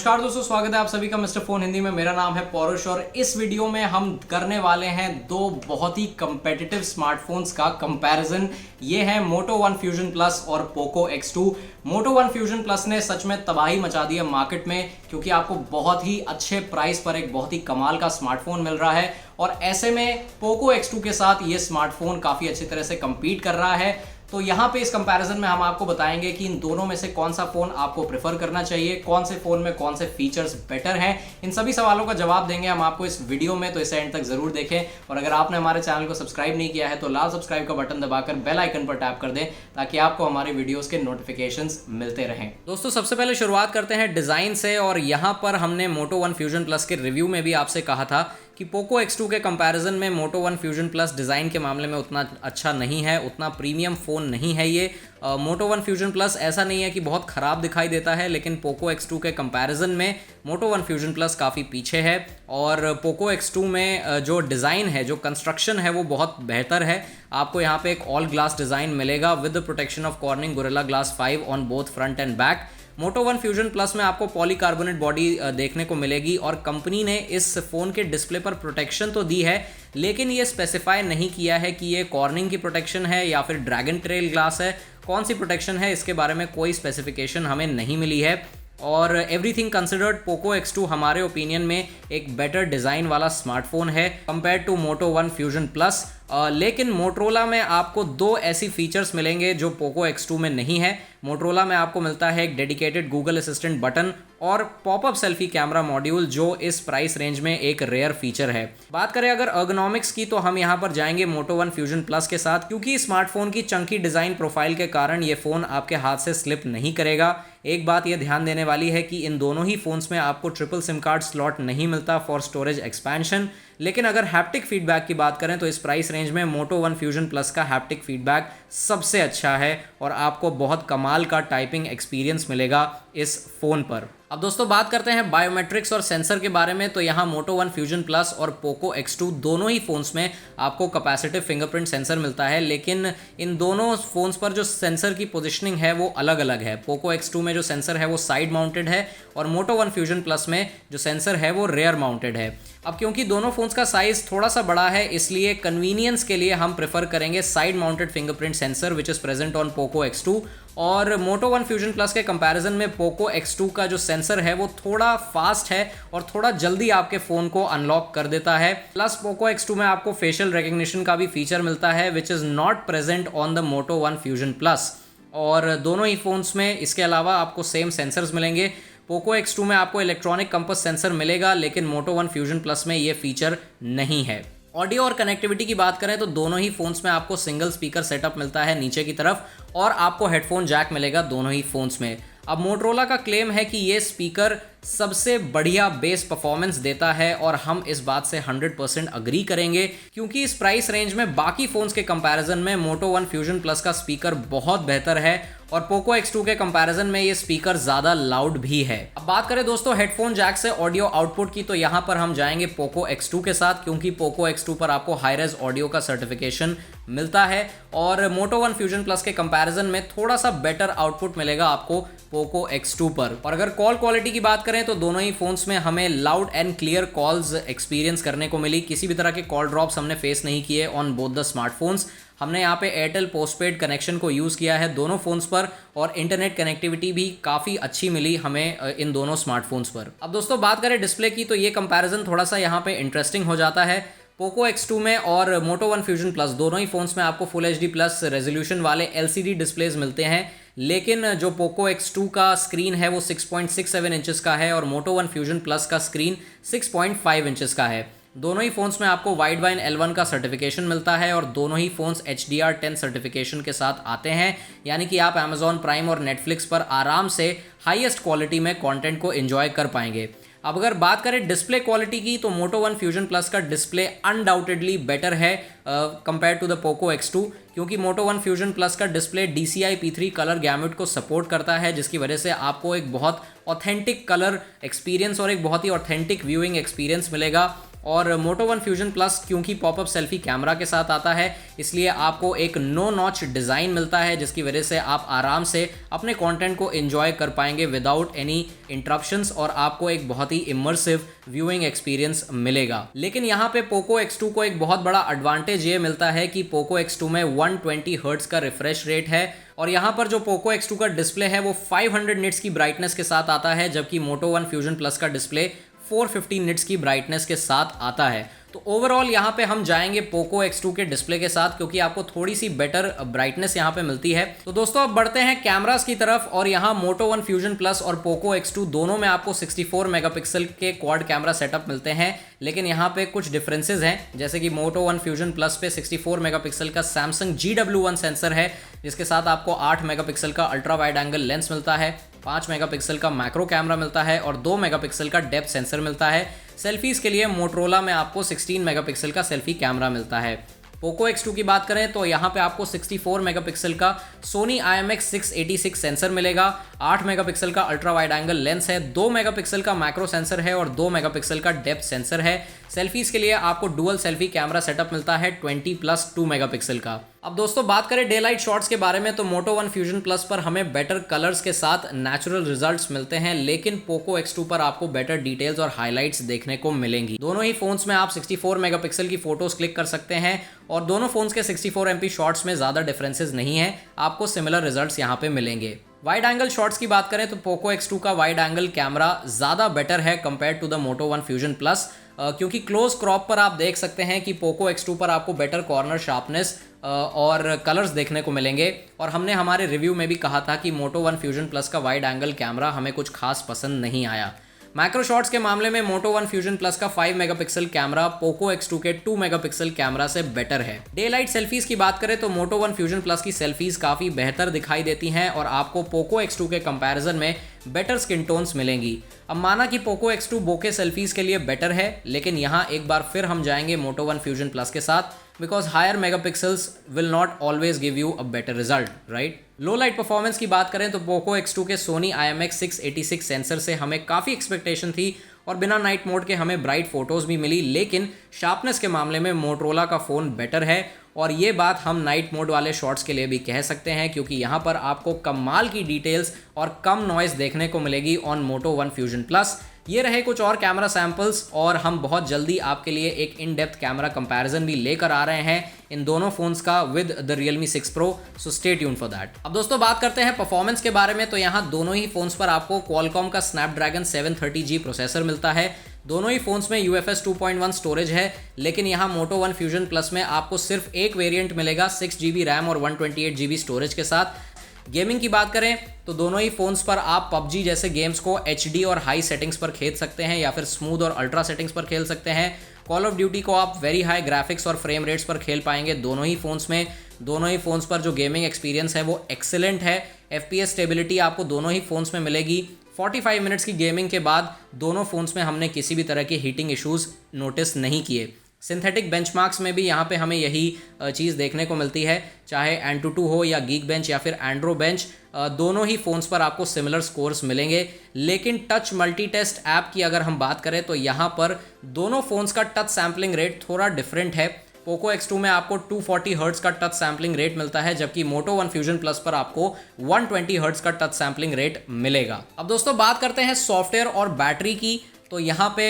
नमस्कार दोस्तों, स्वागत है आप सभी का मिस्टर फोन हिंदी में। मेरा नाम है पौरुष और इस वीडियो में हम करने वाले हैं दो बहुत ही कंपेटिटिव स्मार्टफोन्स का कंपैरिजन। ये है मोटो वन फ्यूजन प्लस और पोको X2। मोटो वन फ्यूजन प्लस ने सच में तबाही मचा दी है मार्केट में, क्योंकि आपको बहुत ही अच्छे प्राइस पर एक बहुत ही कमाल का स्मार्टफोन मिल रहा है और ऐसे में पोको X2 के साथ ये स्मार्टफोन काफ़ी अच्छी तरह से कम्पीट कर रहा है। तो यहाँ पे इस कंपैरिजन में हम आपको बताएंगे कि इन दोनों में से कौन सा फ़ोन आपको प्रेफर करना चाहिए, कौन से फ़ोन में कौन से फीचर्स बेटर हैं। इन सभी सवालों का जवाब देंगे हम आपको इस वीडियो में, तो इसे एंड तक ज़रूर देखें। और अगर आपने हमारे चैनल को सब्सक्राइब नहीं किया है तो लाल सब्सक्राइब का बटन दबाकर बेल आइकन पर टैप कर दें ताकि आपको हमारे वीडियोज़ के नोटिफिकेशंस मिलते रहें। दोस्तों, सबसे पहले शुरुआत करते हैं डिज़ाइन से। और यहाँ पर हमने मोटो वन फ्यूजन प्लस के रिव्यू में भी आपसे कहा था कि पोको X2 के कंपैरिजन में मोटो वन फ्यूजन प्लस डिज़ाइन के मामले में उतना अच्छा नहीं है, उतना प्रीमियम फ़ोन नहीं है ये। मोटो वन फ्यूजन प्लस ऐसा नहीं है कि बहुत ख़राब दिखाई देता है, लेकिन पोको X2 के कंपैरिजन में मोटो वन फ्यूजन प्लस काफ़ी पीछे है। और पोको X2 में जो डिज़ाइन है, जो कंस्ट्रक्शन है, वो बहुत बेहतर है। आपको यहाँ पे एक ऑल ग्लास डिज़ाइन मिलेगा with the protection of Corning Gorilla glass 5 on both front and back. Moto One Fusion Plus में आपको पॉलीकार्बोनेट बॉडी देखने को मिलेगी और कंपनी ने इस फ़ोन के डिस्प्ले पर प्रोटेक्शन तो दी है, लेकिन ये स्पेसिफाई नहीं किया है कि ये कॉर्निंग की प्रोटेक्शन है या फिर ड्रैगन ट्रेल ग्लास है। कौन सी प्रोटेक्शन है इसके बारे में कोई स्पेसिफिकेशन हमें नहीं मिली है। और एवरीथिंग कंसिडर्ड पोको X2 हमारे ओपिनियन में एक बेटर डिज़ाइन वाला स्मार्टफोन है compare to Moto One Fusion Plus. लेकिन मोटरोला में आपको दो ऐसी फीचर्स मिलेंगे जो पोको X2 में नहीं है। मोटरोला में आपको मिलता है एक डेडिकेटेड गूगल असिस्टेंट बटन और पॉपअप सेल्फी कैमरा मॉड्यूल, जो इस प्राइस रेंज में एक रेयर फीचर है। बात करें अगर अर्गोनॉमिक्स की, तो हम यहाँ पर जाएंगे मोटो वन फ्यूजन प्लस के साथ, क्योंकि स्मार्टफोन की चंकी डिज़ाइन प्रोफाइल के कारण ये फ़ोन आपके हाथ से स्लिप नहीं करेगा। एक बात यह ध्यान देने वाली है कि इन दोनों ही फ़ोन्स में आपको ट्रिपल सिम कार्ड स्लॉट नहीं मिलता फॉर स्टोरेज एक्सपेंशन। लेकिन अगर हैप्टिक फीडबैक की बात करें तो इस प्राइस रेंज में मोटो वन फ्यूजन प्लस का हैप्टिक फीडबैक सबसे अच्छा है और आपको बहुत कमाल का टाइपिंग एक्सपीरियंस मिलेगा इस फ़ोन पर। अब दोस्तों, बात करते हैं बायोमेट्रिक्स और सेंसर के बारे में। तो यहाँ मोटो वन फ्यूजन प्लस और पोको X2 दोनों ही फ़ोन्स में आपको कैपेसिटिव फिंगरप्रिंट सेंसर मिलता है, लेकिन इन दोनों फ़ोन्स पर जो सेंसर की पोजीशनिंग है वो अलग अलग है। पोको X2 में जो सेंसर है वो साइड माउंटेड है और मोटो वन फ्यूजन प्लस में जो सेंसर है वो रेयर माउंटेड है। अब क्योंकि दोनों फ़ोन्स का साइज़ थोड़ा सा बड़ा है, इसलिए कन्वीनियंस के लिए हम प्रेफर करेंगे side mounted fingerprint sensor which is present on Poco X2। और मोटो वन फ्यूजन प्लस के कंपैरिजन में पोको X2 का जो सेंसर है वो थोड़ा फास्ट है और थोड़ा जल्दी आपके फ़ोन को अनलॉक कर देता है। प्लस पोको X2 में आपको फेशियल रिकग्निशन का भी फीचर मिलता है which is not present on the Moto One Fusion Plus. और दोनों ही फ़ोन्स में इसके अलावा आपको सेम सेंसर्स मिलेंगे। पोको X2 में आपको इलेक्ट्रॉनिक कंपास सेंसर मिलेगा, लेकिन मोटो वन फ्यूजन प्लस में ये फीचर नहीं है। ऑडियो और कनेक्टिविटी की बात करें तो दोनों ही फ़ोन्स में आपको सिंगल स्पीकर सेटअप मिलता है नीचे की तरफ और आपको हेडफोन जैक मिलेगा दोनों ही फ़ोन्स में। अब मोटरोला का क्लेम है कि ये स्पीकर सबसे बढ़िया बेस परफॉर्मेंस देता है और हम इस बात से 100% अग्री करेंगे, क्योंकि इस प्राइस रेंज में बाकी फ़ोन्स के कंपैरिजन में मोटो वन फ्यूजन प्लस का स्पीकर बहुत बेहतर है और पोको X2 के कंपैरिजन में ये स्पीकर ज़्यादा लाउड भी है। अब बात करें दोस्तों हेडफोन जैक से ऑडियो आउटपुट की, तो यहाँ पर हम जाएंगे पोको X2 के साथ, क्योंकि पोको X2 पर आपको हाई रेज ऑडियो का सर्टिफिकेशन मिलता है और मोटो वन फ्यूजन प्लस के कंपैरिजन में थोड़ा सा बेटर आउटपुट मिलेगा आपको पोको X2 पर। और अगर कॉल क्वालिटी की बात करें तो दोनों ही फ़ोन्स में हमें loud and clear calls experience करने को मिली। किसी भी तरह के कॉल ड्रॉप्स हमने फेस नहीं किए ऑन बोथ द स्मार्टफोन्स। हमने यहाँ पे एयरटेल पोस्टपेड कनेक्शन को यूज़ किया है दोनों फ़ोन्स पर और इंटरनेट कनेक्टिविटी भी काफ़ी अच्छी मिली हमें इन दोनों स्मार्टफोन्स पर। अब दोस्तों, बात करें डिस्प्ले की, तो ये कंपैरिजन थोड़ा सा यहाँ पे इंटरेस्टिंग हो जाता है। पोको X2 में और मोटो वन फ्यूजन प्लस दोनों ही फ़ोन्स में आपको फुल HD प्लस रेजोल्यूशन वाले LCD डिस्प्लेज मिलते हैं, लेकिन जो पोको X2 का स्क्रीन है वो 6.67 इंचेस का है और मोटो वन फ्यूजन प्लस का स्क्रीन 6.5 इंचेस का है। दोनों ही फ़ोन्स में आपको वाइड वाइन L1 का सर्टिफिकेशन मिलता है और दोनों ही फ़ोन्स HDR10 सर्टिफिकेशन के साथ आते हैं, यानी कि आप Amazon प्राइम और Netflix पर आराम से हाईएस्ट क्वालिटी में कंटेंट को एंजॉय कर पाएंगे। अब अगर बात करें डिस्प्ले क्वालिटी की, तो मोटो वन फ्यूजन प्लस का डिस्प्ले अनडाउटेडली बेटर है compare to the Poco X2, क्योंकि मोटो वन फ्यूजन प्लस का display DCI P3 colour gamut को सपोर्ट करता है, जिसकी वजह से आपको एक बहुत ऑथेंटिक कलर एक्सपीरियंस और एक बहुत ही ऑथेंटिक व्यूइंग एक्सपीरियंस मिलेगा। और मोटो वन फ्यूजन प्लस क्योंकि पॉपअप सेल्फी कैमरा के साथ आता है, इसलिए आपको एक नो नॉच डिज़ाइन मिलता है, जिसकी वजह से आप आराम से अपने कंटेंट को एंजॉय कर पाएंगे विदाउट एनी इंटरप्शंस और आपको एक बहुत ही इमर्सिव व्यूइंग एक्सपीरियंस मिलेगा। लेकिन यहाँ पे पोको X2 को एक बहुत बड़ा एडवांटेज ये मिलता है कि पोको X2 में 120 हर्ट्ज का रिफ्रेश रेट है और यहाँ पर जो पोको X2 का डिस्प्ले है वो 500 निट्स की ब्राइटनेस के साथ आता है, जबकि मोटो वन फ्यूजन प्लस का डिस्प्ले 450 निट्स की ब्राइटनेस के साथ आता है। तो ओवरऑल यहाँ पे हम जाएंगे पोको X2 के डिस्प्ले के साथ, क्योंकि आपको थोड़ी सी बेटर ब्राइटनेस यहाँ पे मिलती है। तो दोस्तों अब बढ़ते हैं कैमरास की तरफ और यहाँ मोटो वन फ्यूजन प्लस और पोको X2 दोनों में आपको 64 मेगापिक्सल के क्वाड कैमरा सेटअप मिलते हैं, लेकिन यहाँ पे कुछ डिफरेंसेस हैं, जैसे कि मोटो वन फ्यूजन प्लस पे 64 मेगापिक्सल का सैमसंग GW1 सेंसर है, जिसके साथ आपको 8 मेगापिक्सल का अल्ट्रा वाइड एंगल लेंस मिलता है, 5 मेगापिक्सल का मैक्रो कैमरा मिलता है और 2 मेगापिक्सल का डेप्थ सेंसर मिलता है। सेल्फीज के लिए मोटरोला में आपको 16 मेगापिक्सल का सेल्फी कैमरा मिलता है। पोको X2 की बात करें तो यहाँ पे आपको 64 मेगापिक्सल का सोनी IMX686 सेंसर मिलेगा, 8 मेगापिक्सल का अल्ट्रा वाइड एंगल लेंस है, 2 मेगापिक्सल का मैक्रो सेंसर है और 2 मेगापिक्सल का डेप्थ सेंसर है। सेल्फीज के लिए आपको डुअल सेल्फी कैमरा सेटअप मिलता है 20+2 मेगापिक्सल का। अब दोस्तों बात करें डे लाइट शॉट्स के बारे में तो मोटो वन फ्यूजन प्लस पर हमें बेटर कलर्स के साथ नेचुरल रिजल्ट्स मिलते हैं, लेकिन पोको X2 पर आपको बेटर डिटेल्स और हाइलाइट्स देखने को मिलेंगी। दोनों ही फोन्स में आप 64 मेगापिक्सल की फोटोज क्लिक कर सकते हैं और दोनों फोन्स के 64 MP शॉट्स में ज़्यादा डिफरेंसेस नहीं है, आपको सिमिलर रिजल्ट्स यहाँ पे मिलेंगे। वाइड एंगल शॉट्स की बात करें तो पोको X2 का वाइड एंगल कैमरा ज़्यादा बेटर है compare to the Moto One Fusion Plus, क्योंकि क्लोज क्रॉप पर आप देख सकते हैं कि पोको X2 पर आपको बेटर कॉर्नर शार्पनेस और कलर्स देखने को मिलेंगे। और हमने हमारे रिव्यू में भी कहा था कि मोटो वन फ्यूजन प्लस का वाइड एंगल कैमरा हमें कुछ खास पसंद नहीं आया। मैक्रो शॉट्स के मामले में मोटो वन फ्यूजन प्लस का 5 मेगापिक्सल कैमरा पोको X2 के 2 मेगापिक्सल कैमरा से बेटर है। डे लाइट सेल्फीज की बात करें तो मोटो वन फ्यूजन प्लस की सेल्फीज काफ़ी बेहतर दिखाई देती हैं और आपको पोको X2 के कंपैरिजन में बेटर स्किन टोन्स मिलेंगी। अब माना कि पोको X2 बोके सेल्फीज के लिए बेटर है, लेकिन यहाँ एक बार फिर हम जाएंगे मोटो वन फ्यूजन प्लस के साथ, because higher megapixels will not always give you a better result, right. Low light performance की बात करें तो पोको X2 के सोनी IMX686 सेंसर से हमें काफ़ी एक्सपेक्टेशन थी और बिना नाइट मोड के हमें ब्राइट फोटोज़ भी मिली, लेकिन शार्पनेस के मामले में मोटरोला का फ़ोन बेटर है और ये बात हम नाइट मोड वाले शॉट्स के लिए भी कह सकते हैं, क्योंकि यहाँ पर आपको कमाल की डिटेल्स और कम नॉइज़ देखने को मिलेगी on Moto One Fusion Plus. ये रहे कुछ और कैमरा सैंपल्स और हम बहुत जल्दी आपके लिए एक इन डेप्थ कैमरा कंपैरिजन भी लेकर आ रहे हैं इन दोनों फोन्स का with the Realme 6 Pro, so stay tune for that. अब दोस्तों बात करते हैं परफॉर्मेंस के बारे में तो यहाँ दोनों ही फोन्स पर आपको Qualcomm का Snapdragon 730G प्रोसेसर मिलता है। दोनों ही फोन्स में UFS 2.1 स्टोरेज है, लेकिन यहाँ मोटो वन फ्यूजन प्लस में आपको सिर्फ एक वेरिएंट मिलेगा 6GB रैम और 128GB स्टोरेज के साथ। गेमिंग की बात करें तो दोनों ही फोन्स पर आप PUBG जैसे गेम्स को HD और हाई सेटिंग्स पर खेल सकते हैं या फिर स्मूथ और अल्ट्रा सेटिंग्स पर खेल सकते हैं। कॉल ऑफ ड्यूटी को आप वेरी हाई ग्राफिक्स और फ्रेम रेट्स पर खेल पाएंगे दोनों ही फोन्स में। दोनों ही फोन्स पर जो गेमिंग एक्सपीरियंस है वो एक्सेलेंट है। FPS स्टेबिलिटी आपको दोनों ही फोन्स में मिलेगी। 45 मिनट्स की गेमिंग के बाद दोनों फोन्स में हमने किसी भी तरह के हीटिंग इश्यूज नोटिस नहीं किए। सिंथेटिक बेंचमार्क्स में भी यहाँ पे हमें यही चीज़ देखने को मिलती है, चाहे Antutu हो या Geekbench या फिर Andro Bench, दोनों ही फ़ोन्स पर आपको सिमिलर स्कोर्स मिलेंगे। लेकिन टच मल्टी टेस्ट ऐप की अगर हम बात करें तो यहाँ पर दोनों फ़ोन्स का टच सैम्पलिंग रेट थोड़ा डिफरेंट है। पोको X2 में आपको 240 हर्ट्ज का टच सैम्पलिंग रेट मिलता है, जबकि मोटो वन फ्यूजन प्लस पर आपको 120 हर्ट्ज का टच सैम्पलिंग रेट मिलेगा। अब दोस्तों बात करते हैं सॉफ्टवेयर और बैटरी की, तो यहाँ पे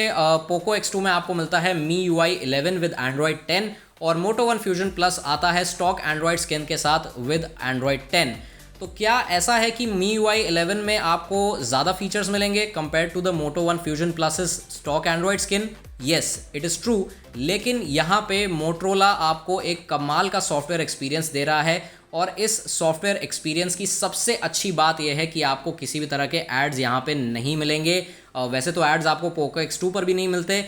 पोको X2 में आपको मिलता है MIUI 11 विद Android 10 और मोटो वन फ्यूजन प्लस आता है स्टॉक एंड्रॉयड स्किन के साथ विद Android 10। तो क्या ऐसा है कि MIUI 11 में आपको ज़्यादा फीचर्स मिलेंगे compare to the Moto One Fusion Plus stock Android skin? Yes, it is true, लेकिन यहाँ पे मोटरोला आपको एक कमाल का सॉफ्टवेयर एक्सपीरियंस दे रहा है और इस सॉफ्टवेयर एक्सपीरियंस की सबसे अच्छी बात यह है कि आपको किसी भी तरह के एड्स यहाँ पे नहीं मिलेंगे। वैसे तो एड्स आपको पोको X2 पर भी नहीं मिलते।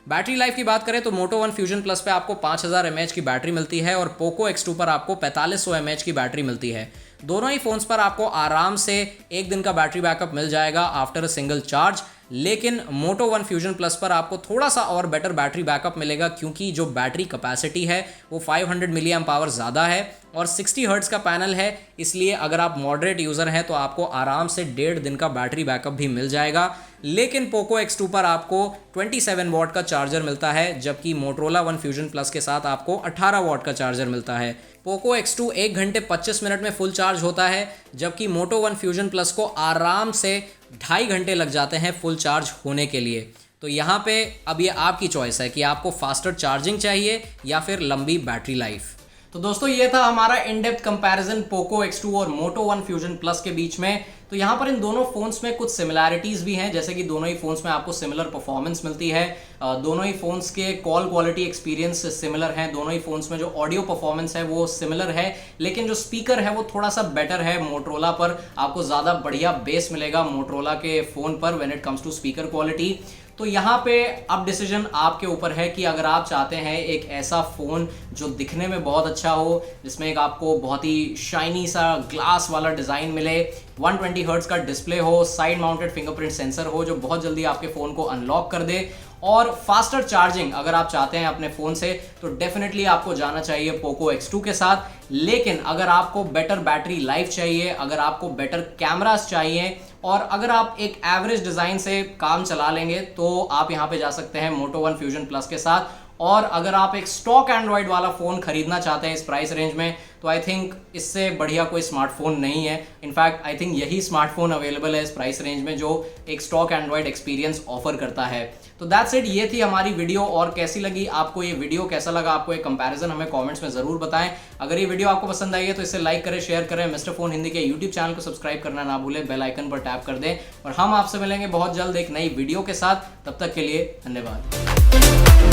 बैटरी लाइफ की बात करें तो मोटो वन फ्यूजन प्लस पे आपको 5000 mAh की बैटरी मिलती है और पोको X2 पर आपको 4500 mAh की बैटरी मिलती है। दोनों ही फ़ोन्स पर आपको आराम से एक दिन का बैटरी बैकअप मिल जाएगा आफ्टर अ सिंगल चार्ज। लेकिन मोटो वन फ्यूजन प्लस पर आपको थोड़ा सा और बेटर बैटरी बैकअप मिलेगा, क्योंकि जो बैटरी कैपेसिटी है वो 500 मिली एम्प आवर ज़्यादा है और 60 हर्ट्ज़ का पैनल है। इसलिए अगर आप मॉडरेट यूज़र हैं तो आपको आराम से 1.5 दिन का बैटरी बैकअप भी मिल जाएगा। लेकिन पोको X2 पर आपको 27 वॉट का चार्जर मिलता है, जबकि मोटरोला वन फ्यूजन प्लस के साथ आपको 18 वॉट का चार्जर मिलता है। पोको X2 1 घंटे 25 मिनट में फुल चार्ज होता है, जबकि मोटो वन फ्यूजन प्लस को आराम से 2.5 घंटे लग जाते हैं फुल चार्ज होने के लिए। तो यहाँ पे अब ये आपकी चॉइस है कि आपको फास्टर चार्जिंग चाहिए या फिर लंबी बैटरी लाइफ। तो दोस्तों ये था हमारा in depth comparison Poco X2 और मोटो वन फ्यूजन प्लस के बीच में। तो यहाँ पर इन दोनों फोन्स में कुछ सिमिलैरिटीज भी हैं, जैसे कि दोनों ही फोन्स में आपको सिमिलर परफॉर्मेंस मिलती है, दोनों ही फोन्स के कॉल क्वालिटी एक्सपीरियंस सिमिलर हैं, दोनों ही फोन्स में जो ऑडियो परफॉर्मेंस है वो सिमिलर है, लेकिन जो स्पीकर है वो थोड़ा सा बेटर है। मोटरोला पर आपको ज़्यादा बढ़िया बेस मिलेगा मोटरोला के फ़ोन पर when it comes to speaker quality. तो यहाँ पे अब डिसीजन आपके ऊपर है कि अगर आप चाहते हैं एक ऐसा फ़ोन जो दिखने में बहुत अच्छा हो, जिसमें एक आपको बहुत ही शाइनी सा ग्लास वाला डिज़ाइन मिले, 120 हर्ट्ज़ का डिस्प्ले हो, साइड माउंटेड फिंगरप्रिंट सेंसर हो जो बहुत जल्दी आपके फ़ोन को अनलॉक कर दे, और फास्टर चार्जिंग अगर आप चाहते हैं अपने फ़ोन से, तो डेफिनेटली आपको जाना चाहिए पोको X2 के साथ। लेकिन अगर आपको बेटर बैटरी लाइफ चाहिए, अगर आपको बेटर कैमरास चाहिए, और अगर आप एक एवरेज डिज़ाइन से काम चला लेंगे, तो आप यहाँ पे जा सकते हैं मोटो वन फ्यूजन प्लस के साथ। और अगर आप एक स्टॉक एंड्रॉयड वाला फ़ोन खरीदना चाहते हैं इस प्राइस रेंज में, तो आई थिंक इससे बढ़िया कोई स्मार्टफोन नहीं है। इनफैक्ट आई थिंक यही स्मार्टफोन अवेलेबल है इस प्राइस रेंज में जो एक स्टॉक एंड्रॉयड एक्सपीरियंस ऑफर करता है। तो दैट्स इट, ये थी हमारी वीडियो। और कैसी लगी आपको ये वीडियो, कैसा लगा आपको एक कंपैरिजन, हमें कमेंट्स में ज़रूर बताएं। अगर ये वीडियो आपको पसंद आई है तो इसे लाइक करें, शेयर करें, मिस्टर फोन हिंदी के यूट्यूब चैनल को सब्सक्राइब करना ना भूलें, बेल आइकन पर टैप कर दें। और हम आपसे मिलेंगे बहुत जल्द एक नई वीडियो के साथ। तब तक के लिए धन्यवाद।